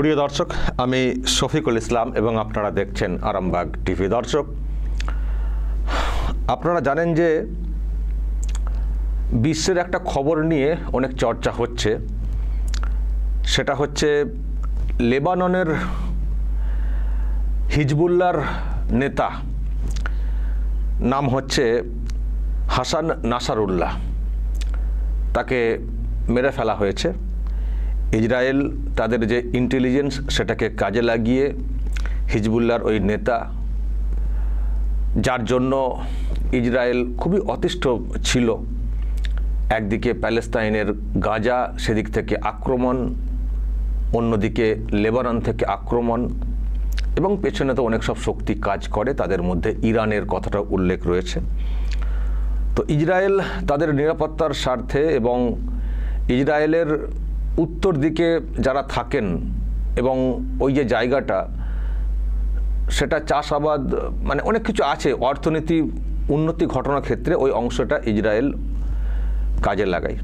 প্রিয় দর্শক, আমি শফিকুল ইসলাম এবং আপনারা দেখছেন আরামবাগ টিভি। দর্শক, আপনারা জানেন যে বিশ্বের একটা খবর নিয়ে অনেক চর্চা হচ্ছে। সেটা হচ্ছে লেবাননের হিজবুল্লাহর নেতা, নাম হচ্ছে হাসান নাসারুল্লাহ। তাকে মেরে ফেলা হয়েছে। ইসরায়েল তাদের যে ইন্টেলিজেন্স সেটাকে কাজে লাগিয়ে হিজবুল্লাহর ওই নেতা, যার জন্য ইসরায়েল খুবই অতিষ্ঠ ছিল, একদিকে প্যালেস্তাইনের গাজা, সেদিক থেকে আক্রমণ, অন্যদিকে লেবানন থেকে আক্রমণ, এবং পেছনে তো অনেক সব শক্তি কাজ করে, তাদের মধ্যে ইরানের কথাটা উল্লেখ রয়েছে। তো ইসরায়েল তাদের নিরাপত্তার স্বার্থে এবং ইসরায়েলের উত্তর দিকে যারা থাকেন এবং ওই যে জায়গাটা, সেটা চাষাবাদ মানে অনেক কিছু আছে, অর্থনীতি উন্নতি ঘটনার ক্ষেত্রে ওই অংশটা ইসরায়েল কাজে লাগায়।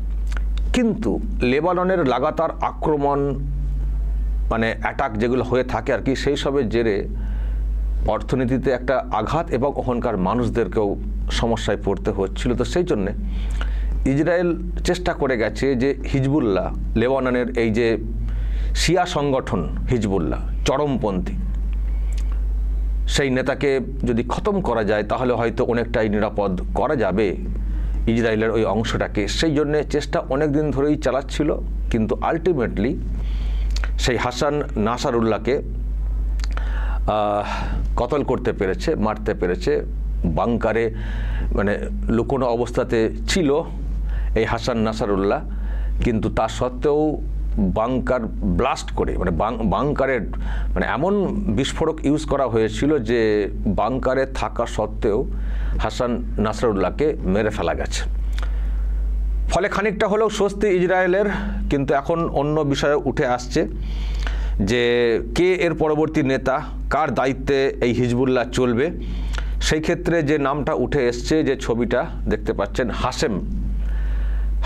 কিন্তু লেবাননের লাগাতার আক্রমণ মানে অ্যাটাক যেগুলো হয়ে থাকে আর কি, সেই সবের জেরে অর্থনীতিতে একটা আঘাত এবং ওখানকার মানুষদেরকেও সমস্যায় পড়তে হচ্ছিল। তো সেই জন্যে ইসরায়েল চেষ্টা করে গেছে যে হিজবুল্লাহ, লেবাননের এই যে শিয়া সংগঠন হিজবুল্লাহ, চরমপন্থী, সেই নেতাকে যদি খতম করা যায় তাহলে হয়তো অনেকটাই নিরাপদ করা যাবে ইসরায়েলের ওই অংশটাকে। সেই জন্যে চেষ্টা অনেক দিন ধরেই চালাচ্ছিল, কিন্তু আলটিমেটলি সেই হাসান নাসারুল্লাহকে কতল করতে পেরেছে, মারতে পেরেছে। বাংকারে মানে লুকোনো অবস্থাতে ছিল এই হাসান নাসারুল্লাহ, কিন্তু তা সত্ত্বেও বাংকার ব্লাস্ট করে মানে বাংকারের মানে এমন বিস্ফোরক ইউজ করা হয়েছিল যে বাংকারে থাকা সত্ত্বেও হাসান নাসারুল্লাহকে মেরে ফেলা গেছে। ফলে খানিকটা হলেও স্বস্তি ইসরায়েলের। কিন্তু এখন অন্য বিষয়ে উঠে আসছে যে কে এর পরবর্তী নেতা, কার দায়িত্বে এই হিজবুল্লাহ চলবে। সেই ক্ষেত্রে যে নামটা উঠে এসছে, যে ছবিটা দেখতে পাচ্ছেন,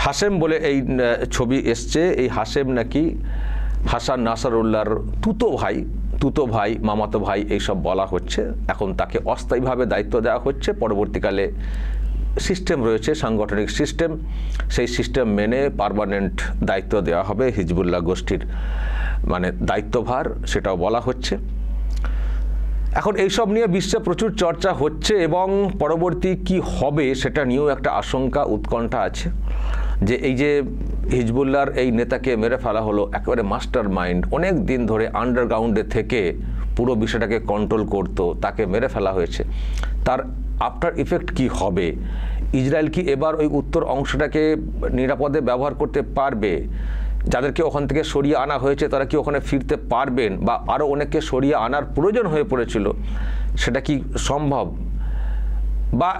হাশেম বলে এই ছবি এসছে। এই হাশেম নাকি হাসান নাসারুল্লাহর তুতো ভাই, মামাতো ভাই এইসব বলা হচ্ছে। এখন তাকে অস্থায়ীভাবে দায়িত্ব দেওয়া হচ্ছে। পরবর্তীকালে সিস্টেম রয়েছে, সাংগঠনিক সিস্টেম, সেই সিস্টেম মেনে পার্মানেন্ট দায়িত্ব দেওয়া হবে হিজবুল্লাহ গোষ্ঠীর মানে দায়িত্বভার, সেটাও বলা হচ্ছে। এখন এইসব নিয়ে বিশ্বে প্রচুর চর্চা হচ্ছে এবং পরবর্তী কি হবে সেটা নিয়েও একটা আশঙ্কা, উৎকণ্ঠা আছে যে এই যে হিজবুল্লাহর এই নেতাকে মেরে ফেলা হলো, একেবারে মাস্টার মাইন্ড, অনেক দিন ধরে আন্ডারগ্রাউন্ডে থেকে পুরো বিষয়টাকে কন্ট্রোল করতো, তাকে মেরে ফেলা হয়েছে। তার আফটার ইফেক্ট কি হবে? ইসরায়েল কি এবার ওই উত্তর অংশটাকে নিরাপদে ব্যবহার করতে পারবে? যাদেরকে ওখান থেকে সরিয়ে আনা হয়েছে তারা কি ওখানে ফিরতে পারবেন, বা আরও অনেককে সরিয়ে আনার প্রয়োজন হয়ে পড়েছিল, সেটা কি সম্ভব? বা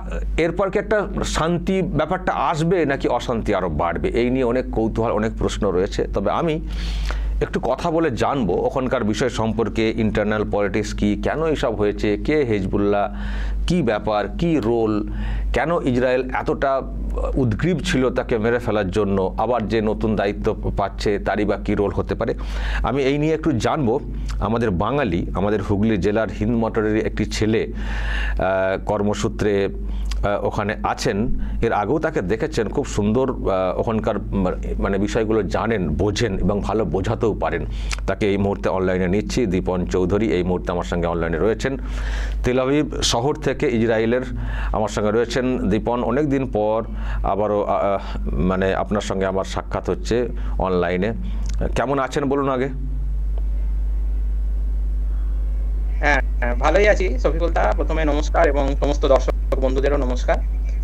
এরপর কি একটা শান্তি ব্যাপারটা আসবে নাকি অশান্তি আরও বাড়বে? এই নিয়ে অনেক কৌতূহল, অনেক প্রশ্ন রয়েছে। তবে আমি একটু কথা বলে জানবো ওখানকার বিষয় সম্পর্কে, ইন্টারনাল পলিটিক্স কি, কেন এসব হয়েছে, কে হিজবুল্লাহ, কি ব্যাপার, কি রোল, কেন ইসরায়েল এতটা উদ্গ্রীব ছিল তাকে মেরে ফেলার জন্য, আবার যে নতুন দায়িত্ব পাচ্ছে তারই বা কী রোল হতে পারে। আমি এই নিয়ে একটু জানবো। আমাদের বাঙালি, আমাদের হুগলি জেলার হিন্দ মোটরের একটি ছেলে কর্মসূত্রে ওখানে আছেন, এর আগেও তাকে দেখেছেন, খুব সুন্দর ওখানকার মানে বিষয়গুলো জানেন, বোঝেন এবং ভালো বোঝাতেও পারেন। তাকে এই মুহূর্তে অনলাইনে নিচ্ছি। দীপন চৌধুরী এই মুহূর্তে আমার সঙ্গে অনলাইনে রয়েছেন। তেল আভিভ শহর থেকে ইসরায়েলের আমার সঙ্গে রয়েছেন দীপন। অনেক দিন পর আবারও মানে আপনার সঙ্গে আমার সাক্ষাৎ হচ্ছে অনলাইনে। কেমন আছেন বলুন আগে? হ্যাঁ, ভালোই আছি শফিকুল দা। প্রথমে নমস্কার এবং সমস্ত দর্শক বন্ধুদেরও নমস্কার।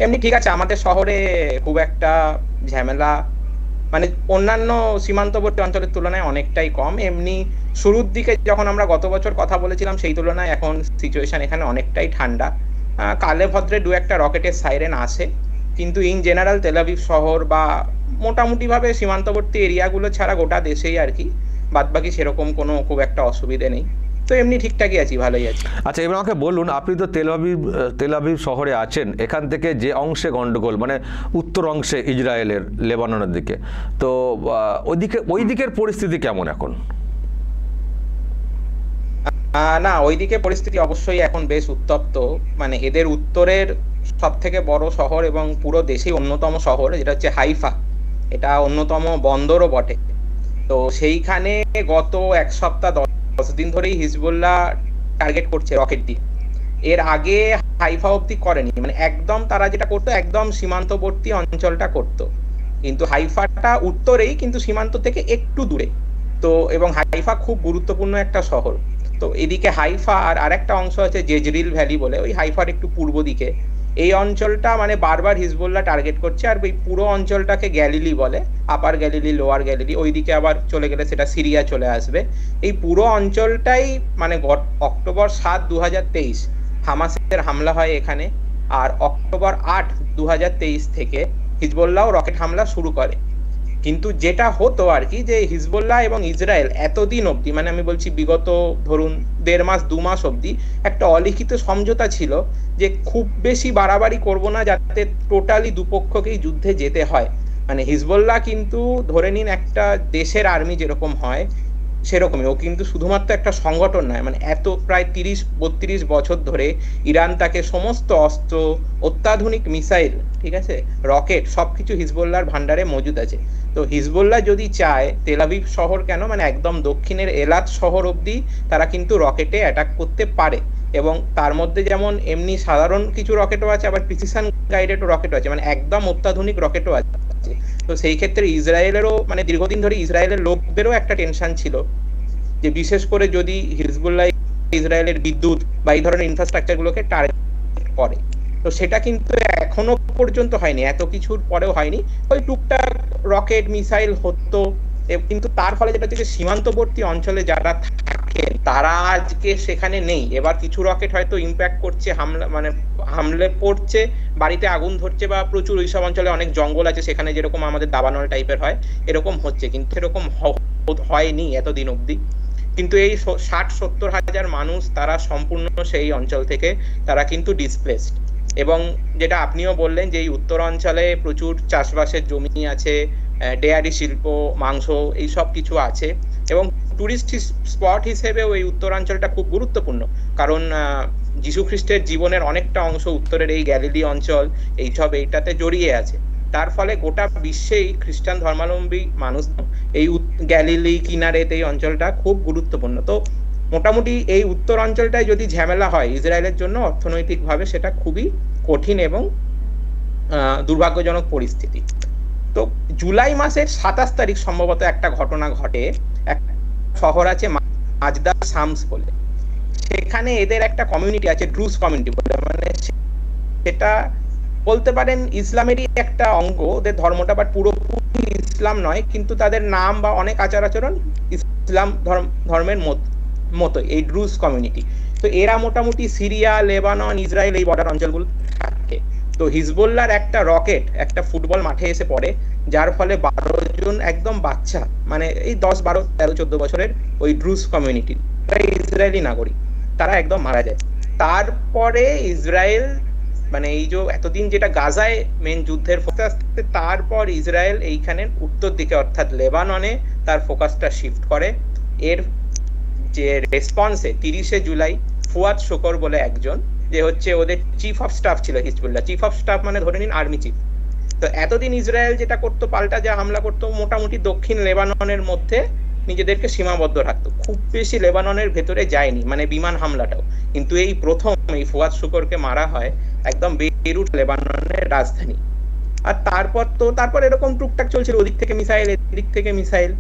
এমনি ঠিক আছে, আমাদের শহরে খুব একটা ঝামেলা মানে অন্যান্য সীমান্তবর্তী অঞ্চলের তুলনায় অনেকটাই কম। এমনি শুরুর দিকে যখন আমরা গত বছর কথা বলেছিলাম সেই তুলনায় এখন সিচুয়েশন এখানে অনেকটাই ঠান্ডা। কালে ভদ্রে দু একটা রকেটের সাইরেন আসে, কিন্তু ইন জেনারেল তেল আভিভ শহর বা মোটামুটিভাবে সীমান্তবর্তী এরিয়াগুলো ছাড়া গোটা দেশেই আর কি বাদবাকি সেরকম কোনো খুব একটা অসুবিধে নেই। তো এমনি ঠিকঠাকই আছি, ভালোই আছি। আচ্ছা, এবার আমাকে বলুন, আপনি তো তেল আভিভ শহরে আছেন, এখান থেকে যে অংশে গন্ডগোল মানে উত্তর অংশে ইসরায়েলের, লেবাননের দিকে, তো ওই দিকের পরিস্থিতি কেমন এখন? না, ওইদিকে পরিস্থিতি অবশ্যই এখন বেশ উত্তপ্ত। মানে এদের উত্তরের সব থেকে বড় শহর এবং পুরো দেশেই অন্যতম শহর, যেটা হচ্ছে হাইফা, এটা অন্যতম বন্দরও বটে। তো সেইখানে গত এক সপ্তাহ 10 দিন ধরেই হিজবুল্লাহ টার্গেট করছে রকেট দিয়ে। এর আগে হাইফা অব্দি করেনি, মানে একদম তারা যেটা করতো একদম সীমান্তবর্তী অঞ্চলটা করতো, কিন্তু হাইফাটা উত্তরেই কিন্তু সীমান্ত থেকে একটু দূরে। তো এবং হাইফা খুব গুরুত্বপূর্ণ একটা শহর। তো এদিকে হাইফা আর আরেকটা অংশ আছে জেজরিল ভ্যালি বলে, ওই হাইফার একটু পূর্ব দিকে। এই অঞ্চলটা মানে বারবার হিজবুল্লাহ টার্গেট করছে, আর ওই পুরো অঞ্চলটাকে গ্যালিলি বলে, আপার গ্যালিলি লোয়ার গ্যালিলি, ওইদিকে আবার চলে গেলে সেটা সিরিয়া চলে আসবে। এই পুরো অঞ্চলটাই মানে অক্টোবর 7, 2023 হামাসের হামলা হয় এখানে, আর অক্টোবর 8, 2023 থেকে হিজবুল্লাহ রকেট হামলা শুরু করে। কিন্তু যেটা হতো আর কি, যে হিজবুল্লাহ এবং ইসরায়েল এতদিন অবধি, মানে আমি বলছি বিগত ধরুন 1.5 মাস 2 মাস অবধি একটা অলিখিত সমঝোতা ছিল যে খুব বেশি বাড়াবাড়ি করব না, যাতে টোটালি দুপক্ষকেই যুদ্ধে যেতে হয়। মানে হিজবুল্লাহ কিন্তু ধরে নিন একটা দেশের আর্মি যেরকম হয় সেরকমই, ও কিন্তু শুধুমাত্র একটা সংগঠন নয়। মানে এত প্রায় 30-32 বছর ধরে ইরান তাকে সমস্ত অস্ত্র, অত্যাধুনিক মিসাইল, ঠিক আছে, রকেট, সবকিছু হিজবুল্লাহর ভান্ডারে মজুদ আছে। তো হিজবুল্লাহ যদি চায়, তেল আবিব শহর কেন, মানে একদম দক্ষিণের এলাত শহর অবধি তারা কিন্তু রকেটে অ্যাটাক করতে পারে। এবং তার মধ্যে যেমন এমনি সাধারণ কিছু রকেটও আছে, আবার প্রিসিশন গাইডেড রকেটও আছে, মানে একদম অত্যাধুনিক রকেটও আছে। তো সেই ক্ষেত্রে ইসরায়েলেরও মানে দীর্ঘদিন ধরে ইসরায়েলের লোকদেরও একটা টেনশন ছিল যে বিশেষ করে যদি হিজবুল্লাহ ইসরায়েলের বিদ্যুৎ বা এই ধরনের ইনফ্রাস্ট্রাকচার গুলোকে টার্গেট করে। তো সেটা কিন্তু এখনো পর্যন্ত হয়নি, এত কিছুর পরেও হয়নি। ওই টুকটাক রকেট মিসাইল হতো, কিন্তু তার ফলে যেটা হচ্ছে সীমান্তবর্তী অঞ্চলে যারা থাকে তারা আজকে সেখানে নেই। এবার কিছু রকেট হয়তো ইম্প্যাক্ট করছে, হামলা মানে হামলে পড়ছে, বাড়িতে আগুন ধরছে, বা প্রচুর ওইসব অঞ্চলে অনেক জঙ্গল আছে সেখানে যেরকম আমাদের দাবানল টাইপের হয় এরকম হচ্ছে, কিন্তু এরকম হয়নি এতদিন অবধি। কিন্তু এই 60-70 হাজার মানুষ তারা সম্পূর্ণ সেই অঞ্চল থেকে তারা কিন্তু ডিসপ্লেসড। এবং যেটা আপনিও বললেন যে এই উত্তর অঞ্চলে প্রচুর চাষবাসের জমি আছে, ডেয়ারি শিল্প, মাংস, এই সব কিছু আছে। এবং টুরিস্ট স্পট হিসেবেও এই উত্তরাঞ্চলটা খুব গুরুত্বপূর্ণ, কারণ যীশু খ্রিস্টের জীবনের অনেকটা অংশ উত্তরের এই গ্যালিলি অঞ্চল এইটাতে জড়িয়ে আছে। তার ফলে গোটা বিশ্বেই খ্রিস্টান ধর্মাবলম্বী মানুষ এই গ্যালিলি কিনারেতে এই অঞ্চলটা খুব গুরুত্বপূর্ণ। তো মোটামুটি এই উত্তর অঞ্চলটায় যদি ঝামেলা হয় ইসরায়েলের জন্য অর্থনৈতিকভাবে সেটা খুবই কঠিন এবং দুর্ভাগ্যজনক পরিস্থিতি। তো জুলাই মাসের 27 তারিখ সম্ভবত একটা ঘটনা ঘটে, এক শহর আছে মাজদা শামস বলে, সেখানে এদের একটা কমিউনিটি আছে, ড্রুজ কমিউনিটি বলে, মানে সেটা বলতে পারেন ইসলামেরই একটা অঙ্গ, ওদের ধর্মটা বাট পুরোপুরি ইসলাম নয়, কিন্তু তাদের নাম বা অনেক আচার আচরণ ইসলাম ধর্মের মতোই এই ড্রুজ কমিউনিটি। তো এরা মোটামুটি সিরিয়া, লেবানন, ইসরায়েল এই বর্ডার অঞ্চলগুলো থাকে। তো হিজবুল্লাহর একটা রকেট একটা ফুটবল মাঠে এসে পড়ে, যার ফলে 12 জন একদম বাচ্চা, মানে এই 10, 12, 13, 14 বছরের ওই ড্রুজ কমিউনিটি, ইসরায়েলি নাগরিক, তারা একদম মারা যায়। তারপরে ইসরায়েল মানে এই যে এতদিন যেটা গাজায় মেন যুদ্ধের ফোকাস, তারপর ইসরায়েল এইখানে উত্তর দিকে অর্থাৎ লেবাননে তার ফোকাসটা শিফট করে। এর যে রেসপন্সে 30শে জুলাই ফুয়াদ শুকর বলে একজন, যে হচ্ছে ওদের চিফ অফ স্টাফ ছিল হিজবুল্লাহ, চিফ অফ স্টাফ মানে ধরে নিন আর্মি চিফ। তো এতদিন ইসরায়েল যেটা করতো, পাল্টা যা হামলা করতো, মোটামুটি দক্ষিণ লেবাননের মধ্যে নিজেদেরকে সীমাবদ্ধ রাখতো, খুব বেশি লেবাননের ভেতরে যায়নি, মানে বিমান হামলাটাও। কিন্তু এই প্রথম এই ফুয়াদ শুকরকে মারা হয় একদম বেইরুট, লেবাননের রাজধানী। আর তারপর এরকম টুকটাক চলছিল, ওদিক থেকে মিসাইল এদিক থেকে মিসাইল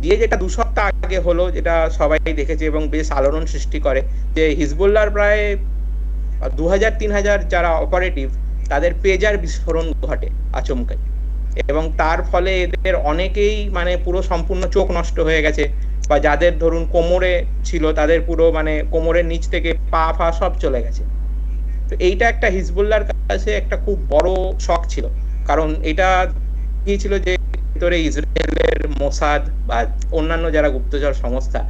দিয়ে। যেটা 2 সপ্তাহ আগে হলো, যেটা সবাই দেখেছে এবং বেশ আলোড়ন সৃষ্টি করে, যে হিজবুল্লাহর প্রায় 2000-3000 যারা অপারেটিভ তাদের পেজার বিস্ফোরণ ঘটে আচমকাই, এবং তার ফলে এদের অনেকেই মানে পুরো সম্পূর্ণ চোখ নষ্ট হয়ে গেছে, বা যাদের ধরুন কোমরে ছিল তাদের পুরো মানে কোমরের নিচ থেকে পা ফা সব চলে গেছে। তো এইটা একটা হিজবুল্লাহর কাছে একটা খুব বড় শক ছিল, কারণ এটা গিয়েছিল যে ভিতরে ইসরায়েলের মোসাদ বা অন্যান্য যারা গুপ্তচর সংস্থা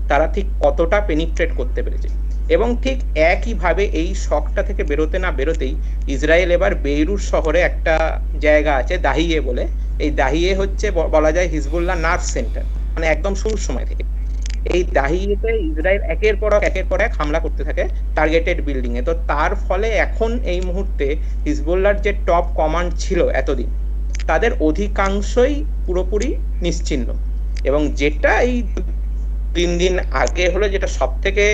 তারা ঠিক কতটা পেনিট্রেট করতে পেরেছে। এবং ঠিক একইভাবে এই শকটা থেকে বেরোতে না বেরোতেই ইসরায়েল এবার বেইরুট শহরে একটা জায়গা আছে দাহিয়ে বলে, এই দাহিয়ে হচ্ছে বলা যায় হিজবুল্লাহ নার্ভ সেন্টার, মানে একদম শুরুর সময় থেকে এই দাহিতে ইসরায়েল একের পর এক হামলা করতে থাকে টার্গেটেড বিল্ডিং এ। তো তার ফলে এখন এই মুহূর্তে হিজবুল্লাহর যে টপ কমান্ড ছিল এতদিন, তাদের অধিকাংশই পুরোপুরি নিশ্চিহ্ন। এবং যেটা এই 3 দিন আগে হলো, যেটা সব থেকে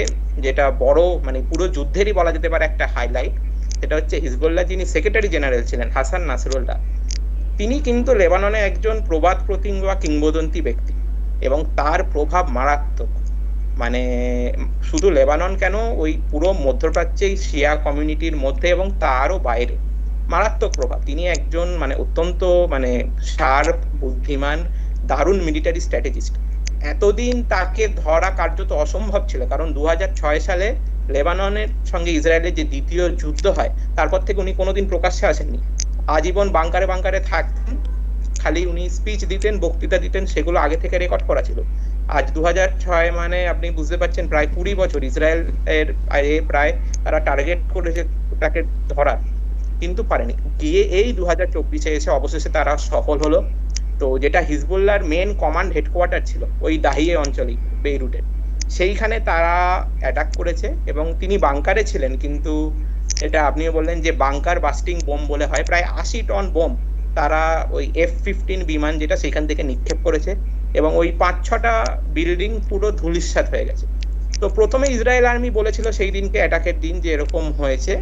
যেটা বড় মানে পুরো যুদ্ধেরই বলা যেতে পারে একটা হাইলাইট, সেটা হচ্ছে হিজবুল্লাহ যিনি সেক্রেটারি জেনারেল ছিলেন হাসান নাসরুল্লাহ, তিনি কিন্তু লেবাননে একজন প্রবাদ প্রতিজ্ঞ বা কিংবদন্তি ব্যক্তি, এবং তার প্রভাব মারাত্মক। মানে শুধু লেবানন কেন, ওই পুরো মধ্যপ্রাচ্যে শিয়া কমিউনিটির মধ্যে এবং তারও বাইরে মারাত্মক প্রভাব। তিনি একজন মানে অত্যন্ত মানে শার্প, বুদ্ধিমান, দারুণ মিলিটারি স্ট্র্যাটেজিস্ট। এতদিন তাকে ধরা কার্যত অসম্ভব ছিল, কারণ 2006 সালে লেবাননের সঙ্গে ইসরায়েলের যে দ্বিতীয় যুদ্ধ হয়, তারপর থেকে উনি কোনোদিন প্রকাশ্যে আসেননি। আজীবন বাংকারে বাংকারে থাকতেন, খালি উনি স্পিচ দিতেন, বক্তৃতা দিতেন, সেগুলো আগে থেকে রেকর্ড করা ছিল। আজ 2006 মানে আপনি বুঝতে পারছেন প্রায় 20 বছর ইসরায়েল এর প্রায় তারা টার্গেট করেছে তাকে ধরার, কিন্তু পারেনি। গিয়ে এই 2024-এ এসে অবশেষে তারা সফল হলো। তো যেটা হিজবুল্লাহর মেন কমান্ড হেডকোয়ার্টার ছিল ওই দাহিয়ে অঞ্চলেই, বেইরুটে, সেইখানে তারা অ্যাটাক করেছে। এবং তিনি বাংকারে ছিলেন, কিন্তু এটা আপনিও বললেন যে বাংকার বাস্টিং বোম বলে হয়, প্রায় 80 টন বোম তারা ওই F-15 বিমান যেটা সেখান থেকে নিক্ষেপ করেছে, এবং ওই 5-6টা বিল্ডিং পুরো ধূলিসাৎ হয়ে গেছে। তো প্রথমে ইসরায়েল আর্মি বলেছিল সেই দিনকে অ্যাটাকের দিন যে এরকম হয়েছে,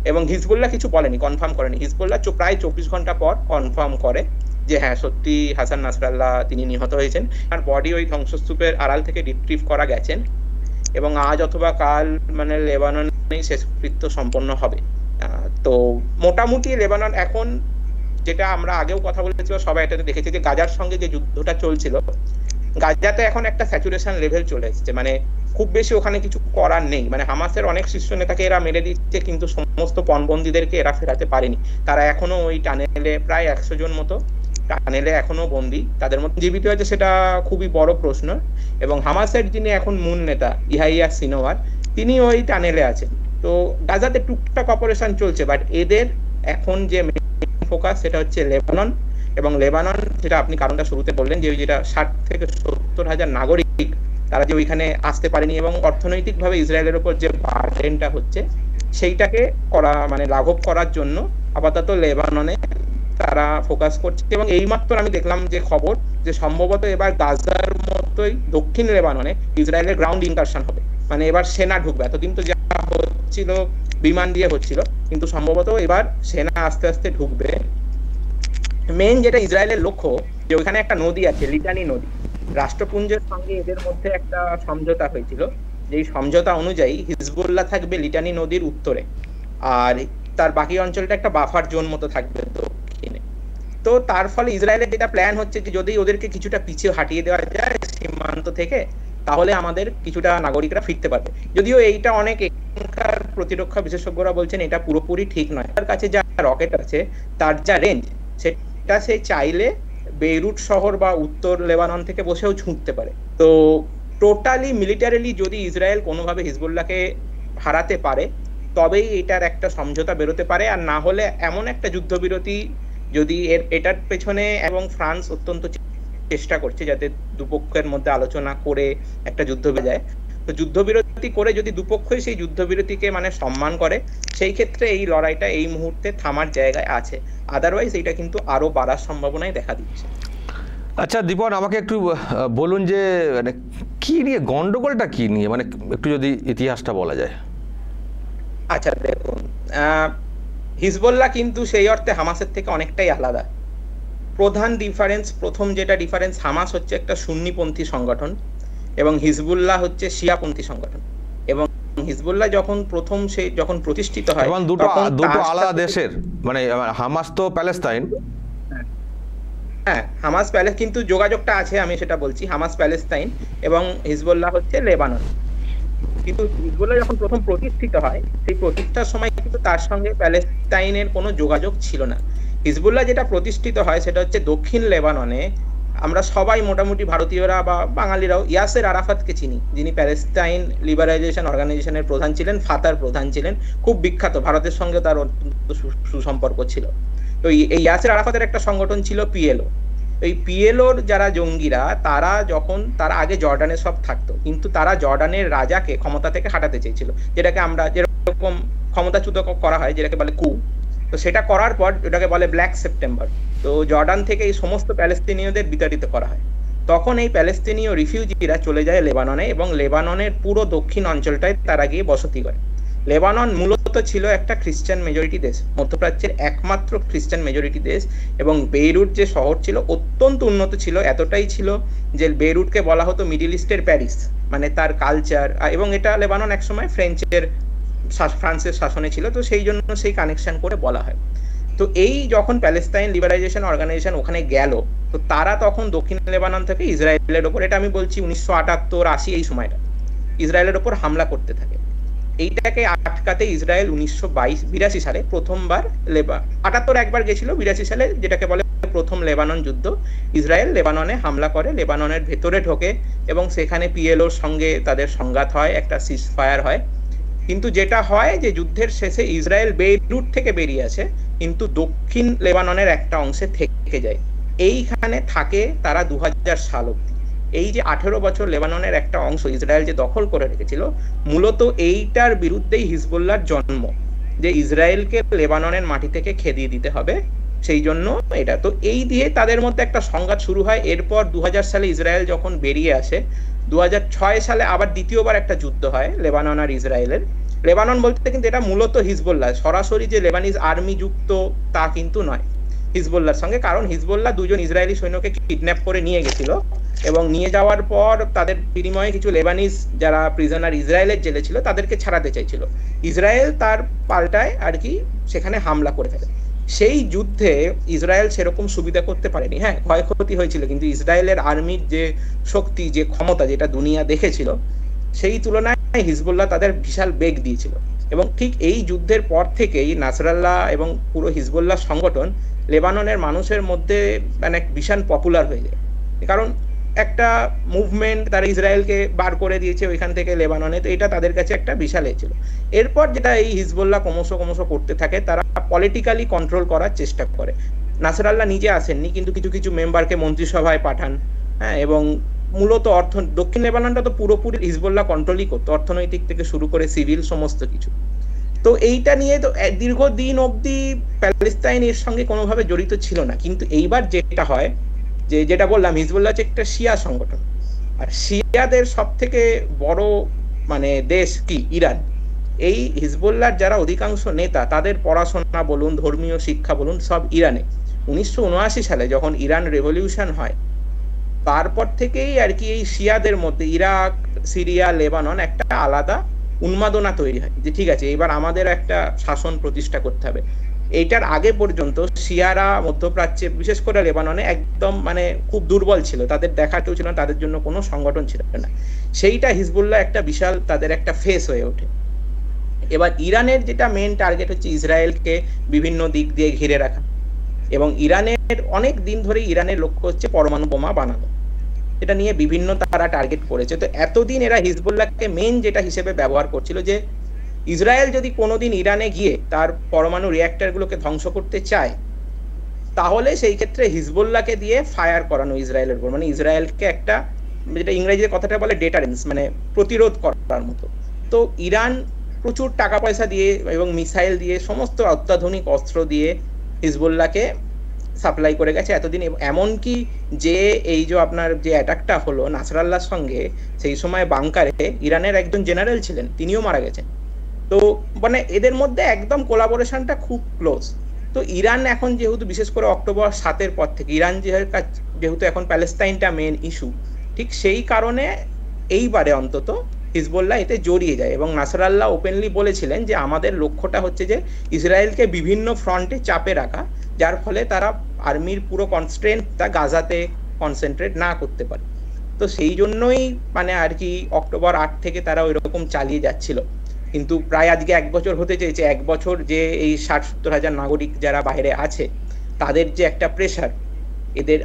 এবং হিজবুল্লাহ কিছু বলেনি, কনফার্ম করেনি। হিজবুল্লাহ প্রায় 24 ঘন্টা পর কনফার্ম করে যে হ্যাঁ সত্যি হাসান নাসরাল্লাহ তিনি নিহত হয়েছেন, আর বডি ওই ধ্বংসস্তূপের আড়াল থেকে রিট্রিভ করা গেছেন, এবং আজ অথবা কাল মানে লেবাননে শেষকৃত্য সম্পন্ন হবে। তো মোটামুটি লেবানন এখন, যেটা আমরা আগেও কথা বলেছি সবাই এটাতে দেখেছি, যে গাজার সঙ্গে যে যুদ্ধটা চলছিল, গাজাতে এখন একটা স্যাচুরেশন লেভেল চলে এসেছে, মানে খুব বেশি ওখানে কিছু করার নেই। মানে হামাসের অনেক শীর্ষ নেতাকে এরা মেরে দিচ্ছে, কিন্তু সমস্ত পণবন্দীদেরকে এরা ফেরাতে পারেনি। তারা এখনো ওই টানেলে প্রায় 100 জন মতো টানেলে এখনো বন্দী, তাদের মধ্যে জীবিত আছে সেটা খুবই বড় প্রশ্ন। এবং হামাসের যিনি এখন মূল নেতা ইহাইয়া সিনোয়ার, তিনি ওই টানেলে আছেন। তো গাজাতে টুকটাক অপারেশন চলছে, বাট এদের এখন যে ফোকাস সেটা হচ্ছে লেবানন। এবং লেবানন, যেটা আপনি কারণটা শুরুতে বললেন, যে যেটা 60 থেকে 70 হাজার নাগরিক তারা যে ওইখানে আসতে পারেনি, এবং অর্থনৈতিকভাবে ইসরায়েলের উপর যে বার্ডেনটা হচ্ছে সেইটাকে করা মানে লাঘব করার জন্য আপাতত লেবাননে তারা ফোকাস করছে। এবং এইমাত্র আমি দেখলাম যে খবর, যে সম্ভবত এবার গাজার মতোই দক্ষিণ লেবাননে ইসরায়েলের গ্রাউন্ড ইনকারশন হবে, মানে এবার সেনা ঢুকবে। এতদিন তো যা হচ্ছিল বিমান দিয়ে হচ্ছিল, কিন্তু সম্ভবত এবার সেনা আস্তে আস্তে ঢুকবে। মেইন যেটা ইসরায়েলের লক্ষ্য, যে ওইখানে একটা নদী আছে, লিটানি নদী, রাষ্ট্রপুঞ্জের সঙ্গে এদের মধ্যে একটা সমঝোতা হয়েছিল, যেই সমঝোতা অনুযায়ী হিজবুল্লাহ থাকবে লিটানি নদীর উত্তরে, আর তার বাকি অঞ্চলটা একটা বাফার জোন মতো থাকবে দক্ষিণে। তো তার ফলে ইসরায়েলের যেটা প্ল্যান হচ্ছে, যে যদি ওদেরকে কিছুটা পিছিয়ে হাঁটিয়ে দেওয়া যায় সীমান্ত থেকে, তাহলে আমাদের কিছুটা নাগরিকরা ফিরতে পারবে। যদিও এইটা অনেক এখানকার প্রতিরক্ষা বিশেষজ্ঞরা বলছেন এটা পুরোপুরি ঠিক নয়। তার কাছে যা রকেট আছে, তার যা রেঞ্জ, সেটা সে চাইলে বেইরুট শহর বা উত্তর লেবানন থেকে বসেও ছুঁটতে পারে। তো টোটালি মিলিটারিলি যদি ইসরায়েল কোনোভাবে হিজবুল্লাহকে হারাতে পারে, তবেই এটার একটা সমঝোতা বেরোতে পারে। আর না হলে এমন একটা যুদ্ধবিরতি, যদি এটার পেছনে এবং ফ্রান্স অত্যন্ত চেষ্টা করছে যাতে দুপক্ষের মধ্যে আলোচনা করে একটা যুদ্ধ বেজে যায়, তো যুদ্ধবিরতি করে যদি দুপক্ষই সেই যুদ্ধবিরতিকে মানে সম্মান করে, সেই ক্ষেত্রে এই লড়াইটা এই মুহূর্তে থামার জায়গায় আছে। আদারওয়াইজ এটা কিন্তু আরো বাড়ার সম্ভাবনাই দেখা দিচ্ছে। আচ্ছা দীপন, আমাকে একটু বলুন যে মানে কি নিয়ে গন্ডগোলটা, কি নিয়ে, মানে একটু যদি ইতিহাসটা বলা যায়। আচ্ছা দেখুন, হিজবুল্লাহ কিন্তু সেই অর্থে হামাসের থেকে অনেকটাই আলাদা। প্রধান ডিফারেন্স, প্রথম যেটা ডিফারেন্স, হামাস হচ্ছে একটা সুন্নিপন্থী সংগঠন এবং হিজবুল্লাহ হচ্ছে শিয়াপন্থী সংগঠন। এবং হিজবুল্লাহ যখন প্রতিষ্ঠিত হয়, এবং দুটো আলাদা দেশের, মানে হামাস তো প্যালেস্তাইন, হ্যাঁ হামাস প্যালেস, কিন্তু যোগাযোগটা আছে, আমি সেটা বলছি। হামাস প্যালেস্তাইন এবং হিজবুল্লাহ হচ্ছে লেবানন। কিন্তু হিজবুল্লাহ যখন প্রথম প্রতিষ্ঠিত হয়, সেই প্রতিষ্ঠার সময় কিন্তু তার সঙ্গে প্যালেস্তাইনের কোনো যোগাযোগ ছিল না। হিজবুল্লাহ যেটা প্রতিষ্ঠিত হয় সেটা হচ্ছে দক্ষিণ লেবাননে। আমরা সবাই মোটামুটি ভারতীয়রা বা বাঙালিরাও ইয়াসের আরাফাতকে চিনি, যিনি প্যালেস্তাইন লিবারাইজেশন অর্গানাইজেশনের প্রধান ছিলেন, ফাতার প্রধান ছিলেন, খুব বিখ্যাত, ভারতের সঙ্গে তার অত্যন্ত সুসম্পর্ক ছিল। তো এই ইয়াসের আরাফাতের একটা সংগঠন ছিল পিএলও, এই পিএলওর যারা জঙ্গিরা তারা আগে জর্ডানে সব থাকতো, কিন্তু তারা জর্ডানের রাজাকে ক্ষমতা থেকে হাঁটাতে চেয়েছিল, যেটাকে আমরা যেরকম ক্ষমতাচ্যুত করা হয়, যেটাকে বলে কু। তো সেটা করার পর ওটাকে বলে ব্ল্যাক সেপ্টেম্বর। তো জর্ডান থেকে এই সমস্ত প্যালেস্তিনীয়দের বিতাড়িত করা হয়। তখন এই প্যালেস্তিনীয় রিফিউজিরা চলে যায় লেবাননে, এবং লেবাননের পুরো দক্ষিণ অঞ্চলটায় তারা গিয়ে বসতি করে। লেবানন মূলত ছিল একটা খ্রিস্টান মেজরিটি দেশ, মধ্যপ্রাচ্যের একমাত্র খ্রিস্টান মেজরিটি দেশ, এবং বেইরুট যে শহর ছিল অত্যন্ত উন্নত ছিল, এতটাই ছিল যে বেইরুটকে বলা হতো মিডিল ইস্টের প্যারিস, মানে তার কালচার। এবং এটা লেবানন একসময় ফ্রান্সের শাসনে ছিল, তো সেই জন্য সেই কানেকশন করে বলা হয়। তো এই যখন প্যালেস্তাইন লিবারাইজেশন অর্গানাইজেশন ওখানে গেল, তো তারা তখন দক্ষিণ লেবানন থেকে ইসরায়েলের ওপর, এটা আমি বলছি 1978-80 এই সময়টা, ইসরায়েলের ওপর হামলা করতে থাকে। এইটাকে আটকাতে ইসরায়েল 1982 সালে প্রথমবার 78 একবার গেছিল, 82 সালে যেটাকে বলে প্রথম লেবানন যুদ্ধ, ইসরায়েল লেবাননে হামলা করে, লেবাননের ভেতরে ঢোকে, এবং সেখানে পিএলওর সঙ্গে তাদের সংঘাত হয়, একটা সিজ ফায়ার হয়। কিন্তু যেটা হয় যে যুদ্ধের শেষে ইসরায়েল বেইরুট থেকে বেরিয়ে আসে, কিন্তু দক্ষিণ লেবাননের একটা অংশে থেকে যায়। এইখানে থাকে তারা 2000 সাল অব্দি। এই যে 18 বছর লেবাননের একটা অংশ ইসরায়েল যে দখল করে রেখেছিল, মূলত এইটার বিরুদ্ধেই হিজবুল্লাহর জন্ম, যে ইসরায়েলকে লেবাননের মাটি থেকে খেদিয়ে দিতে হবে, সেই জন্য এটা। তো এই দিয়ে তাদের মধ্যে একটা সংঘাত শুরু হয়। এরপর 2000 সালে ইসরায়েল যখন বেরিয়ে আসে, 2006 সালে আবার দ্বিতীয়বার একটা যুদ্ধ হয় লেবানন আর ইসরায়েলের। লেবানন বলতে কিন্তু এটা মূলত হিজবুল্লাহ, সরাসরি যে লেবানিজ আর্মি যুক্ত তা কিন্তু নয় হিজবুল্লাহর সঙ্গে, কারণ হিজবুল্লাহ দুজন ইসরায়েলি সৈন্যকে কিডন্যাপ করে নিয়ে গেছিল, এবং নিয়ে যাওয়ার পর তাদের বিনিময়ে কিছু লেবানিজ যারা প্রিজনার ইসরায়েলের জেলে ছিল তাদেরকে ছাড়াতে চাইছিল। ইসরায়েল তার পাল্টায় আর কি সেখানে হামলা করে ফেলে। সেই যুদ্ধে ইসরায়েল সেরকম সুবিধা করতে পারেনি, হ্যাঁ ক্ষয়ক্ষতি হয়েছিল, কিন্তু ইসরায়েলের আর্মির যে শক্তি, যে ক্ষমতা, যেটা দুনিয়া দেখেছিল, সেই তুলনায় হিজবুল্লাহ তাদের বিশাল বেগ দিয়েছিল। এবং ঠিক এই যুদ্ধের পর থেকেই নাসরাল্লাহ এবং পুরো হিজবুল্লাহ সংগঠন লেবাননের মানুষের মধ্যে মানে ভীষণ পপুলার হয়ে যায়, কারণ একটা মুভমেন্ট তারা ইসরায়েলকে বার করে দিয়েছে ওইখান থেকে লেবাননে, তো এটা তাদের কাছে একটা বিশাল ছিল। এরপর যেটা এই হিজবুল্লাহ ক্রমশ করতে থাকে, তারা পলিটিক্যালি কন্ট্রোল করার চেষ্টা করে। নাসরাল্লাহ নিজে আসেননি, কিন্তু কিছু কিছু মেম্বারকে মন্ত্রিসভায় পাঠান, হ্যাঁ, এবং মূলত দক্ষিণ লেবাননটা তো পুরোপুরি হিজবুল্লাহ কন্ট্রোলই করতো, অর্থনৈতিক থেকে শুরু করে সিভিল সমস্ত কিছু। তো এইটা নিয়ে তো দীর্ঘদিন অবধি প্যালেস্তাইন এর সঙ্গে কোনোভাবে জড়িত ছিল না। কিন্তু এইবার যেটা হয়, যেটা বললাম, হিজবুল্লাহ হচ্ছে একটা শিয়া সংগঠন, আর শিয়াদের সব থেকে বড় মানে দেশ কি ইরান। এই হিজবুল্লাহর যারা অধিকাংশ নেতা, তাদের পড়াশোনা বলুন, ধর্মীয় শিক্ষা বলুন, সব ইরানে। 1979 সালে যখন ইরান রেভলিউশন হয়, তারপর থেকেই আর কি এই শিয়াদের মধ্যে ইরাক, সিরিয়া, লেবানন একটা আলাদা উন্মাদনা তৈরি হয়, যে ঠিক আছে এবার আমাদের একটা শাসন প্রতিষ্ঠা করতে হবে। এইটার আগে পর্যন্ত শিয়ারা মধ্যপ্রাচ্যে, বিশেষ করে লেবাননে একদম মানে খুব দুর্বল ছিল, তাদের দেখা কেউ ছিল না, তাদের জন্য কোনো সংগঠন ছিল না। সেইটা হিজবুল্লাহ একটা বিশাল তাদের একটা ফেস হয়ে ওঠে। এবার ইরানের যেটা মেন টার্গেট হচ্ছে ইসরায়েলকে বিভিন্ন দিক দিয়ে ঘিরে রাখা, এবং ইরানের অনেক দিন ধরে ইরানের লক্ষ্য হচ্ছে পরমাণু বোমা বানানো, এটা নিয়ে বিভিন্ন তারা টার্গেট করেছে। তো এতদিন এরা হিজবুল্লাহকে মেন যেটা হিসেবে ব্যবহার করছিল, যে ইসরায়েল যদি কোনোদিন ইরানে গিয়ে তার পরমাণু রিঅ্যাক্টরগুলোকে ধ্বংস করতে চায়, তাহলে সেই ক্ষেত্রে হিজবুল্লাহকে দিয়ে ফায়ার করানো ইসরায়েলের উপর, মানে ইসরায়েলকে একটা, যেটা ইংরেজিতে কথাটা বলে ডেটারেন্স, মানে প্রতিরোধ করার মতো। তো ইরান প্রচুর টাকা পয়সা দিয়ে এবং মিসাইল দিয়ে, সমস্ত অত্যাধুনিক অস্ত্র দিয়ে হিজবুল্লাহকে সাপ্লাই করে গেছে এতদিন। এমনকি যে এই যে আপনার যে অ্যাটাকটা হলো নাসরাল্লাহর সঙ্গে, সেই সময় বাংকারে ইরানের একজন জেনারেল ছিলেন, তিনিও মারা গেছেন। তো মানে এদের মধ্যে একদম কোলাবোরেশনটা খুব ক্লোজ। তো ইরান এখন যেহেতু বিশেষ করে অক্টোবর 7-এর পর থেকে ইরান যেহেতু এখন প্যালেস্তাইনটা মেন ইস্যু, ঠিক সেই কারণে এইবারে অন্তত হিজবুল্লাহ এতে জড়িয়ে যায়। এবং নাসরাল্লাহ ওপেনলি বলেছিলেন যে আমাদের লক্ষ্যটা হচ্ছে যে ইসরায়েলকে বিভিন্ন ফ্রন্টে চাপে রাখা, যার ফলে তারা আর্মির পুরো কনস্ট্রেন্টটা গাজাতে কনসেন্ট্রেট না করতে পারে। তো সেই জন্যই মানে আর কি অক্টোবর 8 থেকে তারা ওই রকম চালিয়ে যাচ্ছিল। কিন্তু প্রায় আজকে 1 বছর হতে চেয়েছে, 1 বছর যে এই 60-70 হাজার নাগরিক যারা বাইরে আছে, তাদের যে একটা প্রেশার, এদের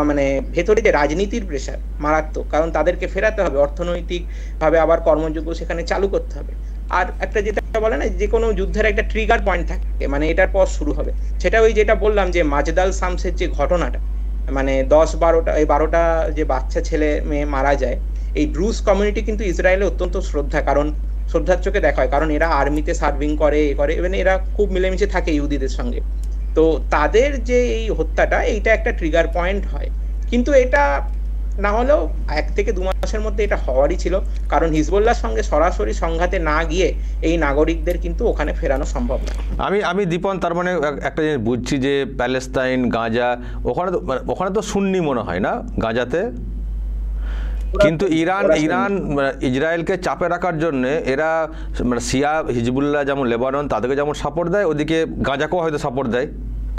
মানে ভেতরে যে রাজনীতির প্রেশার মারাত্মক, কারণ তাদেরকে ফেরাতে হবে অর্থনৈতিকভাবে, আবার কর্মযোগ্য সেখানে চালু করতে হবে। আর একটা যেটা বলে না, যে কোনো যুদ্ধের একটা ট্রিগার পয়েন্ট থাকে, মানে এটার পর শুরু হবে, সেটা ওই যেটা বললাম যে মাজদাল শামসের যে ঘটনাটা, মানে 10-12টা এই 12টা যে বাচ্চা ছেলে মেয়ে মারা যায়, এই ড্রুজ কমিউনিটি কিন্তু ইসরায়েলে অত্যন্ত শ্রদ্ধার চোখে দেখা হয়, কারণ এরা আর্মিতে সার্ভিং করে ইভেন এরা খুব মিলেমিশে থাকে ইহুদিদের সঙ্গে। তো তাদের যে এই হত্যাটা, এইটা একটা ট্রিগার পয়েন্ট হয়। কিন্তু এটা না হলেও 1 থেকে 2 মাসের মধ্যে এটা হওয়ারই ছিল, কারণ হিজবুল্লাহর সঙ্গে সরাসরি সংঘাতে না গিয়ে এই নাগরিকদের কিন্তু ওখানে ফেরানো সম্ভব না। আমি দীপন, তার মানে একটা জিনিস বুঝছি যে প্যালেস্তাইন, গাজা, ওখানে তো সুন্নি মনে হয় না গাজাতে, কিন্তু ইরান ইসরায়েলকে চাপে রাখার জন্য এরা মানে শিয়া হিজবুল্লাহ যেমন লেবানন তাদেরকে যেমন সাপোর্ট দেয়, ওদিকে গাজাকেও হয়তো সাপোর্ট দেয়,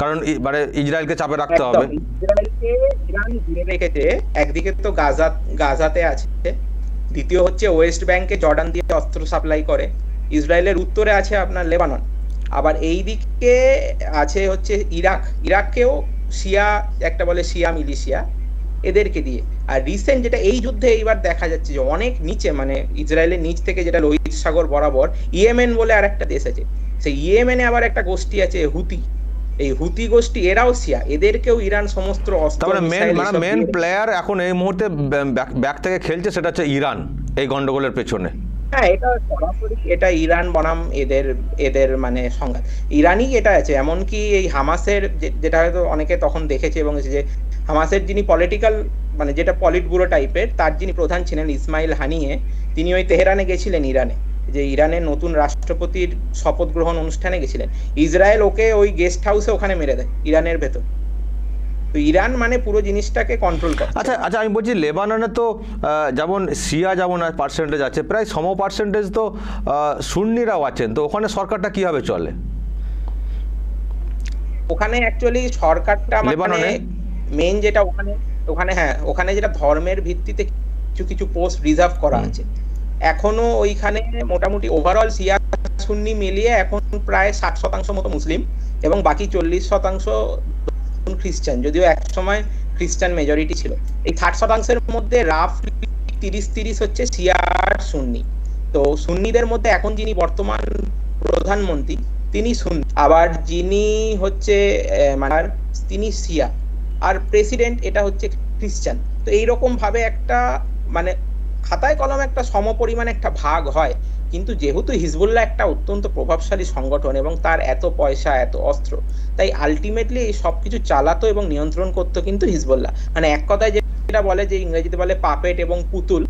কারণ মানে ইসরায়েলকে চাপে রাখতে হবে। ইসরায়েলকে ইরান ঘিরে রেখেছে, একদিকে তো গাজাতে আছে, দ্বিতীয় হচ্ছে ওয়েস্ট ব্যাংকে জর্ডান দিয়ে অস্ত্র সাপ্লাই করে, ইসরায়েলের উত্তরে আছে আপনার লেবানন, আবার এই দিকে আছে হচ্ছে ইরাককেও শিয়া, একটা বলে শিয়া মিলিশিয়া, এদেরকে দিয়ে। আর রিসেন্ট যেটা এই যুদ্ধে এইবার দেখা যাচ্ছে যে অনেক নিচে, মানে ইসরায়েলের নিচ থেকে যেটা লোহিত সাগর বরাবর ইয়েমেন বলে আর একটা দেশ আছে, সেই ইয়েমেনে আবার একটা গোষ্ঠী আছে হুতি, এই হুতি গোষ্ঠী এরাও শিয়া, এদেরকেও ইরান সমস্ত অস্ত্র, মেন প্লেয়ার এখন এই মুহূর্তে ব্যাক থেকে খেলছে সেটা হচ্ছে ইরান এই গন্ডগোলের পেছনে। হ্যাঁ, এটা সরাসরি এটা ইরান বনাম এদের মানে সংঘাত, ইরানই এটা আছে। এমনকি এই হামাসের যেটা হয়তো অনেকে তখন দেখেছে, এবং যে হামাসের যিনি পলিটিক্যাল মানে যেটা পলিট ব্যুরো টাইপের, তার যিনি প্রধান ছিলেন ইসমাইল হানিয়ে, তিনি ওই তেহরানে গেছিলেন, ইরানে যে ইরানের নতুন রাষ্ট্রপতির শপথ গ্রহণ অনুষ্ঠানে গেছিলেন, ইসরায়েল ওকে ওই গেস্ট হাউসে ওখানে মেরে দেয় ইরানের ভেতর। তো ইরান মানে পুরো জিনিসটাকে কন্ট্রোল করে। আচ্ছা, আমি বলছি লেবাননে তো যেমন শিয়া যেমন পার্সেন্টেজ আছে, প্রায় সম পার্সেন্টেজ তো সুন্নিরাও আছেন, তো ওখানে সরকারটা কিভাবে চলে? ওখানে অ্যাকচুয়ালি সরকারটা মানে মেইন যেটা ওখানে হ্যাঁ, ওখানে যেটা ধর্মের ভিত্তিতে কিছু পোস্ট রিজার্ভ করা আছে এখনো ওইখানে। মোটামুটি ওভারঅল শিয়া সুন্নি মিলিয়ে এখন প্রায় 60% মতো মুসলিম এবং বাকি 40% খ্রিস্টান, যদিও এক সময় খ্রিস্টান মেজরিটি ছিল। এই 60%-এর মধ্যে রাফলি 30-30 হচ্ছে শিয়া আর সুন্নি। তো সুন্নিদের মধ্যে এখন যিনি বর্তমান প্রধানমন্ত্রী তিনি সুন্নি, আবার যিনি হচ্ছে মানে তিনি শিয়া, আর প্রেসিডেন্ট এটা হচ্ছে খ্রিস্টান। তো এইরকম ভাবে একটা মানে খাতায় কলমে একটা সমপরিমাণ একটা ভাগ হয়। কিন্তু যেহেতু হিজবুল্লাহ একটা অত্যন্ত প্রভাবশালী সংগঠন এবং তার এত পয়সা, এত অস্ত্র, তাই আলটিমেটলি এই সবকিছু চালাতো এবং নিয়ন্ত্রণ করতো কিন্তু হিজবুল্লাহ। মানে এক কথায় যেটা বলে যে ইংরেজিতে বলে পাপেট এবং পুতুল,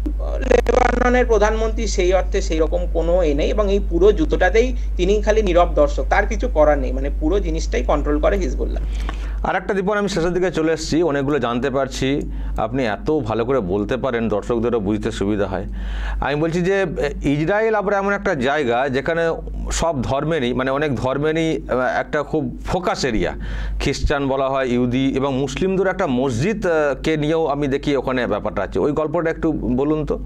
লেবাননের প্রধানমন্ত্রী সেই অর্থে সেই রকম কোনো নেই, এবং এই পুরো যুদ্ধটাতেই তিনি খালি নীরব দর্শক, তার কিছু করার নেই, মানে পুরো জিনিসটাই কন্ট্রোল করে হিজবুল্লাহ। আর একটা দীপন, আমি শেষের দিকে চলে এসেছি, অনেকগুলো জানতে পারছি, আপনি এত ভালো করে বলতে পারেন দর্শকদেরও বুঝতে সুবিধা হয়। আমি বলছি যে ইসরায়েল আবার এমন একটা জায়গা যেখানে সব ধর্মেরই মানে অনেক ধর্মেরই একটা খুব ফোকাস এরিয়া, খ্রিস্টান বলা হয়, ইহুদি এবং মুসলিমদের একটা মসজিদকে নিয়েও আমি দেখি ওখানে ব্যাপারটা আছে, ওই গল্পটা একটু বলুন তো।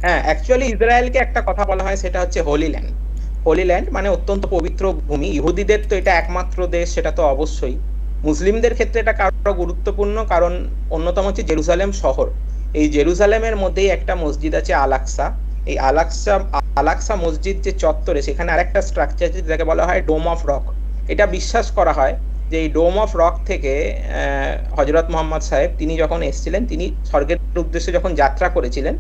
হ্যাঁ, অ্যাকচুয়ালি ইসরায়েলকে একটা কথা বলা হয়, সেটা হচ্ছে হোলি ল্যান্ড। হোলি ল্যান্ড মানে অত্যন্ত পবিত্র ভূমি। ইহুদিদের তো এটা একমাত্র দেশ, সেটা তো অবশ্যই। মুসলিমদের ক্ষেত্রে এটা কারো গুরুত্বপূর্ণ, কারণ অন্যতম হচ্ছে জেরুসালেম শহর। এই জেরুসালেমের মধ্যেই একটা মসজিদ আছে আল-আকসা। এই আল-আকসা মসজিদ যে চত্বরে, সেখানে আরেকটা স্ট্রাকচার আছে যেটাকে বলা হয় ডোম অফ রক। এটা বিশ্বাস করা হয় যে এই ডোম অফ রক থেকে হযরত মুহাম্মদ সাহেব তিনি যখন এসেছিলেন, তিনি স্বর্গের উদ্দেশ্যে যখন যাত্রা করেছিলেন,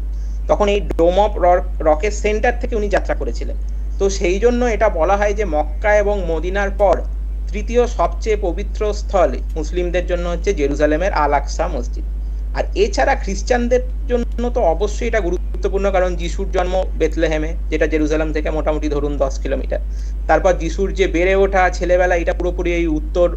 তখন এই ডোম অফ রকের সেন্টার থেকে উনি যাত্রা করেছিলেন। তো সেই জন্য এটা বলা হয় যে মক্কা এবং মদিনার পর তৃতীয় সবচেয়ে পবিত্র স্থল মুসলিমদের জন্য হচ্ছে জেরুজালেমের আল-আকসা মসজিদ। আর এছাড়া খ্রিস্টানদের জন্য তো অবশ্যই এটা গুরুত্বপূর্ণ, কারণ যিশুর জন্ম বেথলেহেমে, যেটা জেরুজালেম থেকে মোটামুটি ধরুন 10 কিলোমিটার। তারপর যিশুর যে বেড়ে ওঠা ছেলেবেলা, এটা পুরোপুরি এই উত্তর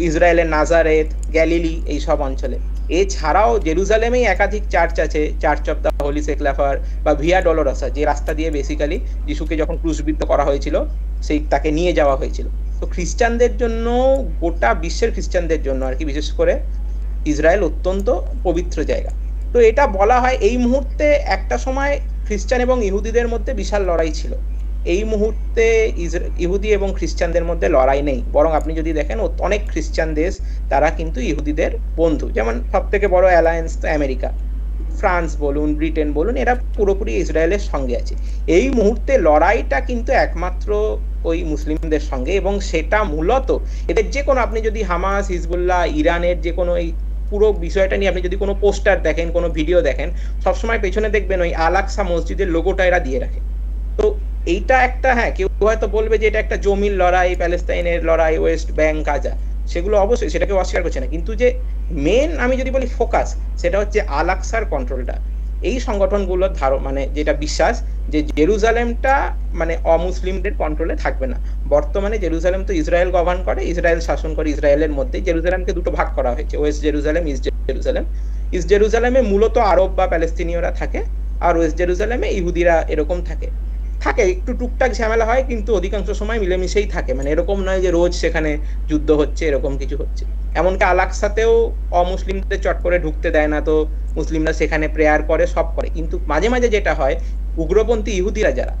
ইসরায়েলের নাজারেথ, গ্যালিলি এই সব অঞ্চলে। এছাড়াও জেরুজালেমেই একাধিক চার্চ আছে, চার্চ অফ দ্য হোলি সেক্লাফার বা ভিয়া ডলোরোসা, যে রাস্তা দিয়ে বেসিক্যালি যিশুকে যখন ক্রুশবিদ্ধ করা হয়েছিল সেই তাকে নিয়ে যাওয়া হয়েছিল। তো খ্রিস্টানদের জন্য, গোটা বিশ্বের খ্রিস্টানদের জন্য আর কি, বিশেষ করে ইসরায়েল অত্যন্ত পবিত্র জায়গা। তো এটা বলা হয় এই মুহূর্তে, একটা সময় খ্রিস্টান এবং ইহুদিদের মধ্যে বিশাল লড়াই ছিল। এই মুহূর্তে ইহুদি এবং খ্রিস্টানদের মধ্যে লড়াই নেই, বরং আপনি যদি দেখেন অনেক খ্রিস্টান দেশ তারা কিন্তু ইহুদিদের বন্ধু। যেমন সব থেকে বড় অ্যালায়েন্স তো আমেরিকা, ফ্রান্স বলুন, ব্রিটেন বলুন, এরা পুরোপুরি ইসরায়েলের সঙ্গে আছে। এই মুহূর্তে লড়াইটা কিন্তু একমাত্র ওই মুসলিমদের সঙ্গে, এবং সেটা মূলত এদের যে কোনো, আপনি যদি হামাস, হিজবুল্লাহ, ইরানের যে কোনো এই পুরো বিষয়টা নিয়ে আপনি যদি কোনো পোস্টার দেখেন, কোনো ভিডিও দেখেন, সবসময় পেছনে দেখবেন ওই আল আকসা মসজিদের লোগোটা এরা দিয়ে রাখে। তো এইটা একটা, হ্যাঁ কেউ হয়তো বলবে যে এটা একটা জমির লড়াই, প্যালেস্তাইনের লড়াই, ওয়েস্ট ব্যাংক, গাজা, সেগুলো অবশ্যই, সেটাকে অস্বীকার করছে না, কিন্তু যে মেন আমি যদি বলি ফোকাস, সেটা হচ্ছে আল আকসার কন্ট্রোলটা। এই সংগঠনগুলোর মানে যেটা বিশ্বাস যে জেরুজালেমটা মানে অমুসলিমদের কন্ট্রোলে থাকবে না। বর্তমানে জেরুজালেম তো ইসরায়েল গভর্ন করে, ইসরায়েল শাসন করে, ইসরায়েলের মধ্যে জেরুজালেমকে দুটো ভাগ করা হয়েছে, West Jerusalem, east Jerusalem. East জেরুজালেমে মূলত আরব বা প্যালেস্তিনীয়রা থাকে, আর ওয়েস্ট জেরুজালেমে ইহুদিরা এরকম থাকে। একটু টুকটাক ঝামেলা হয়, কিন্তু অধিকাংশ সময় মিলেমিশেই থাকে, মানে এরকম নয় যে রোজ সেখানে যুদ্ধ হচ্ছে, এরকম কিছু হচ্ছে। এমনকি আল আকসাতেও অমুসলিমদের চট করে ঢুকতে দেয় না, তো মুসলিমরা সেখানে প্রেয়ার করে, সব করে, কিন্তু মাঝে মাঝে যেটা হয়, উগ্রপন্থী ইহুদিরা যারা,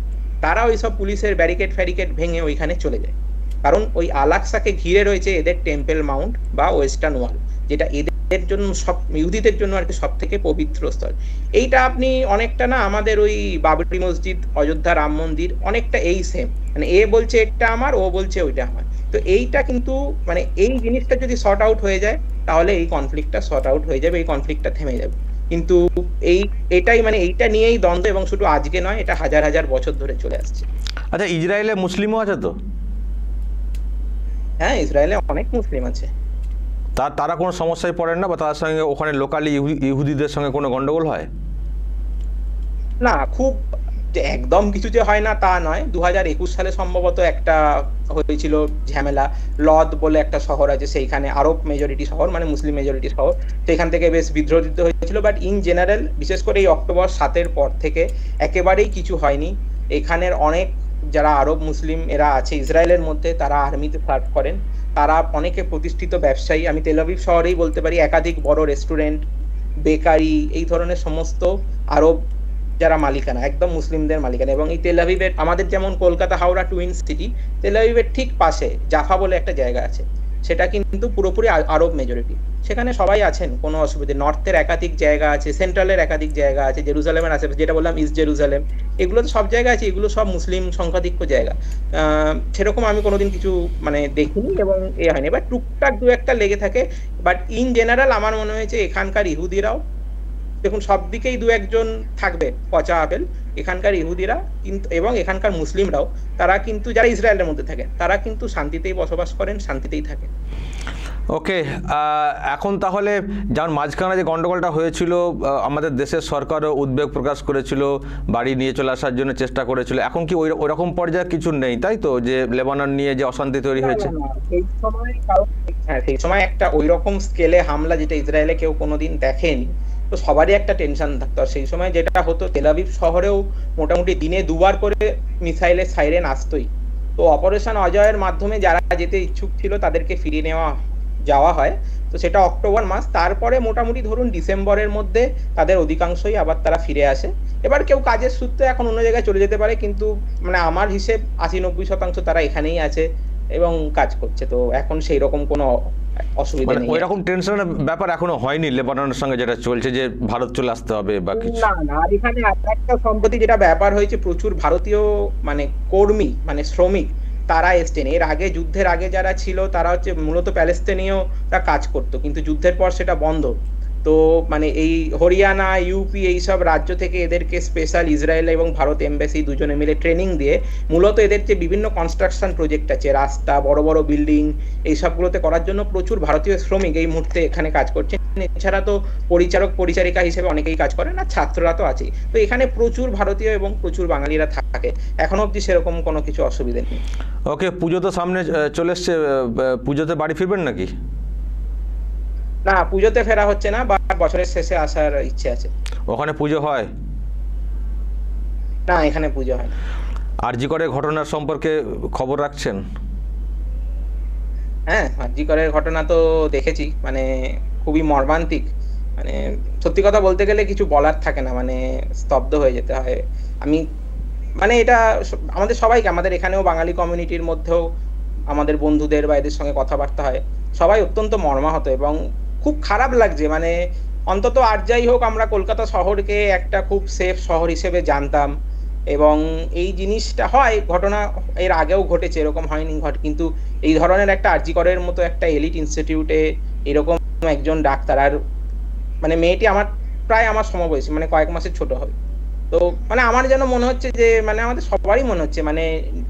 তারা ওই সব পুলিশের ব্যারিকেড ভেঙে ওইখানে চলে যায়, কারণ ওই আল আকসাকে ঘিরে রয়েছে এদের টেম্পল মাউন্ট বা ওয়েস্টার্ন ওয়াল, যেটা এদের জন্য সব ইহুদিদের জন্য আর কি সব থেকে পবিত্র স্থল। এইটা আপনি অনেকটা না আমাদের ওই বাবরি মসজিদ, অযোধ্যা রাম মন্দির, অনেকটা এই সেম, মানে এ বলছে এটা আমার, ও বলছে ওইটা আমার। তো এইটা কিন্তু মানে এই জিনিসটা যদি সর্ট আউট হয়ে যায়, তাহলে এই কনফ্লিক্টটা সর্ট আউট হয়ে যাবে, এই কনফ্লিক্টটা থেমে যাবে। কিন্তু এটাই মানে এইটা নিয়েই দ্বন্দ্ব, এবং শুধু আজকে নয়, এটা হাজার হাজার বছর ধরে চলে আসছে। আচ্ছা, ইসরায়েলে মুসলিমও আছে তো? হ্যাঁ, ইসরায়েলে অনেক মুসলিম আছে। তারা কোনো সমস্যায় পড়েন না, বা তার সঙ্গে ওখানে লোকালি ইহুদিদের সঙ্গে কোনো গন্ডগোল হয় না? খুব একদম কিছু যে হয় না তা নয়। 2021 সালে সম্ভবত একটা হয়েছিল ঝামেলা, লদ বলে একটা শহর আছে, সেইখানে আরব মেজরিটি শহর, মানে মুসলিম মেজরিটি শহর, সেখান থেকে বেশ বিদ্রোহ হয়েছিল। বাট ইন জেনারেল, বিশেষ করে এই অক্টোবর 7-এর পর থেকে একেবারেই কিছু হয়নি। এখানের অনেক যারা আরব মুসলিম এরা আছে ইসরায়েলের মধ্যে, তারা আর্মিতে সার্ভ করেন, তারা অনেকে প্রতিষ্ঠিত ব্যবসায়ী। আমি তেল আবিব শহরেই বলতে পারি, একাধিক বড় রেস্টুরেন্ট, বেকারি, এই ধরনের সমস্ত আরব যারা মালিকানা, একদম মুসলিমদের মালিকানা। এবং এই তেল আবিবের, আমাদের যেমন কলকাতা হাওড়া টুইন সিটি, তেল আবিবের ঠিক পাশে জাফা বলে একটা জায়গা আছে, সেটা কিন্তু পুরোপুরি আরব মেজরিটি। সেখানে সবাই আছেন, কোনো অসুবিধা। নর্থের একাধিক জায়গা আছে, সেন্ট্রালের একাধিক জায়গা আছে, জেরুজালেমের আছে, যেটা বললাম ইস্ট জেরুজালেম, এগুলো তো সব জায়গা আছে, এগুলো সব মুসলিম সংখ্যাধিক্য জায়গা। সেরকম আমি কোনোদিন কিছু মানে দেখিনি এবং এ হয়নি, বাট টুকটাক দু একটা লেগে থাকে। বাট ইন জেনারেল আমার মনে হয়েছে এখানকার ইহুদিরাও, দেখুন সব দিকেই দু একজন থাকবে পচা আপেল, এখানকার ইহুদিরা কিন্তু এবং এখানকার মুসলিমরাও, তারা কিন্তু যারা ইসরায়েলের মধ্যে থাকেন, তারা কিন্তু শান্তিতেই বসবাস করেন, শান্তিতেই থাকেন। ওকে, এখন তাহলে যেমন মাঝখানে যে গন্ডগোলটা হয়েছিল, আমাদের দেশের সরকারও উদ্বেগ প্রকাশ করেছিল, বাড়ি নিয়ে চলে আসার জন্য চেষ্টা করেছিল, এখন কি ওই রকম পর্যায়ে কিছু নেই, তাই তো? যে লেবানন নিয়ে যে অশান্তি তৈরি হয়েছে, সেই সময় একটা ওই রকম স্কেলে হামলা, যেটা ইসরায়েলে কেউ কোনোদিন দেখেনি, তো সবারই একটা টেনশন থাকতো। আর সেই সময় যেটা হতো, তেল আবিব শহরেও মোটামুটি দিনে 2বার করে মিসাইলের সাইরেন আসতোই। তো অপারেশন অজয়ের মাধ্যমে যারা যেতে ইচ্ছুক ছিল তাদেরকে ফিরিয়ে যাওয়া হয়। তো সেটা অক্টোবর মাস, তারপরে মোটামুটি ধরুন ডিসেম্বরের মধ্যে তাদের অধিকাংশই আবার তারা ফিরে আসে। এবার কেউ কাজের সূত্রে এখন অন্য জায়গায় চলে যেতে পারে, কিন্তু মানে আমার হিসেব 80-90% তারা এখানেই আছে এবং কাজ করছে। তো এখন সেই রকম কোনো অসুবিধা নেই। ওই রকম টেনশনের ব্যাপার এখনো হয়নি লেবাননের সঙ্গে যেটা চলছে, যে ভারত চলে আসতে হবে বা কিছু? না, আর এখানে একটা সম্প্রতি যেটা ব্যাপার হয়েছে, প্রচুর ভারতীয় মানে কর্মী, মানে শ্রমিক, তারা এসছেন। এর আগে, যুদ্ধের আগে যারা ছিল, তারা হচ্ছে মূলত প্যালেস্তিনীয়রা কাজ করতো, কিন্তু যুদ্ধের পর সেটা বন্ধ। তো মানে এই হরিয়ানা, ইউপি, এইসব রাজ্য থেকে এদেরকে স্পেশাল ইসরায়েল এবং ভারত এমবাসি দুজনে মিলে ট্রেনিং দিয়ে, মূলত এদের যে বিভিন্ন কনস্ট্রাকশন প্রজেক্ট আছে, রাস্তা, বড় বড় বিল্ডিং, এইসবগুলোতে করার জন্য প্রচুর ভারতীয় শ্রমিক এই মুহূর্তে এখানে কাজ করছে। এছাড়া তো পরিচারক পরিচারিকা হিসেবে অনেকেই কাজ করেন, আর ছাত্ররা তো আছেই। তো এখানে প্রচুর ভারতীয় এবং প্রচুর বাঙালিরা থাকে, এখনো অবধি সেরকম কোনো কিছু অসুবিধা নেই। ওকে, পুজো তো সামনে চলে এসছে, পুজোতে বাড়ি ফিরবেন নাকি? না, পুজোতে ফেরা হচ্ছে না, বা বছরের শেষে আসার ইচ্ছে আছে। ওখানে পুজো হয় না, এখানে পুজো হয় না। আরজি করের ঘটনার সম্পর্কে খবর রাখছেন? হ্যাঁ, আরজি করের ঘটনা তো দেখেছি, মানে খুবই মর্মান্তিক। মানে সত্যি কথা বলতে গেলে কিছু বলার থাকে না, মানে স্তব্ধ হয়ে যেতে হয়। আমি মানে এটা আমাদের সবাইকে, আমাদের এখানেও বাঙালি কমিউনিটির মধ্যেও আমাদের বন্ধুদের বা এদের সঙ্গে কথাবার্তা হয়, সবাই অত্যন্ত মর্মাহত এবং খুব খারাপ লাগছে। মানে অন্তত আর যাই হোক, আমরা কলকাতা শহরকে একটা খুব সেফ শহর হিসেবে জানতাম, এবং এই জিনিসটা হয়, ঘটনা এর আগেও ঘটেছে, এরকম হয়নি কিন্তু এই ধরনের একটা আরজি করের মতো একটা এলিট ইনস্টিটিউটে এরকম একজন ডাক্তার, আর মানে মেয়েটি আমার প্রায় আমার সমবয়সী, মানে কয়েক মাসের ছোট হবে। তো মানে আমার যেন মনে হচ্ছে যে মানে আমাদের সবারই মনে হচ্ছে মানে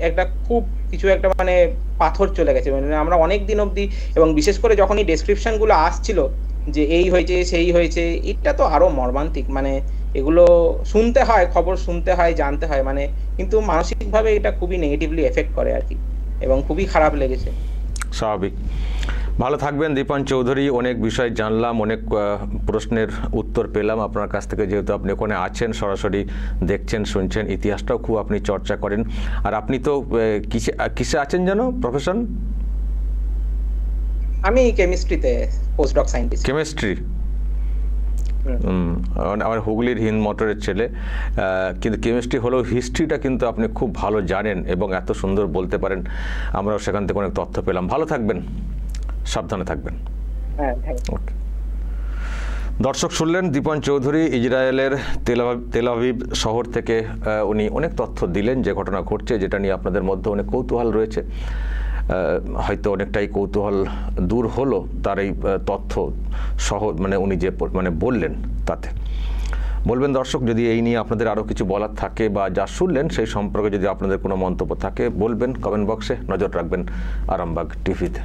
একটা খুব কিছু একটা মানে পাথর চলে গেছে, মানে আমরা অনেক দিন অবধি, এবং বিশেষ করে যখন এই ডেসক্রিপশন গুলো আসছিল যে এই হয়েছে সেই হয়েছে, এটা তো আরো মর্মান্তিক। মানে এগুলো শুনতে হয়, খবর শুনতে হয়, জানতে হয়, মানে কিন্তু মানসিকভাবে এটা খুবই নেগেটিভলি এফেক্ট করে আর কি, এবং খুবই খারাপ লেগেছে। স্বাভাবিক। ভালো থাকবেন দীপান চৌধুরী। অনেক বিষয় জানলাম, অনেক প্রশ্নের উত্তর পেলাম আপনার কাছ থেকে, যেহেতু আপনি ওখানে আছেন, সরাসরি দেখছেন, শুনছেন, ইতিহাসটাও খুব আপনি চর্চা করেন। আর আপনি তো কিসে আছেন যেন প্রফেশন? আমি কেমিস্ট্রিতে পোস্টডক সায়েন্টিস্ট। কেমিস্ট্রি। আমার হুগলির হিন্দ মোটরের ছেলে, কিন্তু কেমিস্ট্রি হলেও হিস্ট্রিটা কিন্তু আপনি খুব ভালো জানেন এবং এত সুন্দর বলতে পারেন। আমরাও সেখান থেকে অনেক তথ্য পেলাম। ভালো থাকবেন, সাবধানে থাকবেন। ওকে। দর্শক শুনলেন দীপান চৌধুরী, ইসরায়েলের তেল আভিভ শহর থেকে উনি অনেক তথ্য দিলেন যে ঘটনা ঘটছে, যেটা নিয়ে আপনাদের মধ্যে অনেক কৌতূহল রয়েছে। হয়তো অনেকটাই কৌতূহল দূর হলো তার এই তথ্য সহ, মানে উনি যে মানে বললেন তাতে। বলবেন দর্শক, যদি এই নিয়ে আপনাদের আরও কিছু বলার থাকে বা যা শুনলেন সেই সম্পর্কে যদি আপনাদের কোনো মন্তব্য থাকে বলবেন কমেন্ট বক্সে। নজর রাখবেন আরামবাগ টিভিতে।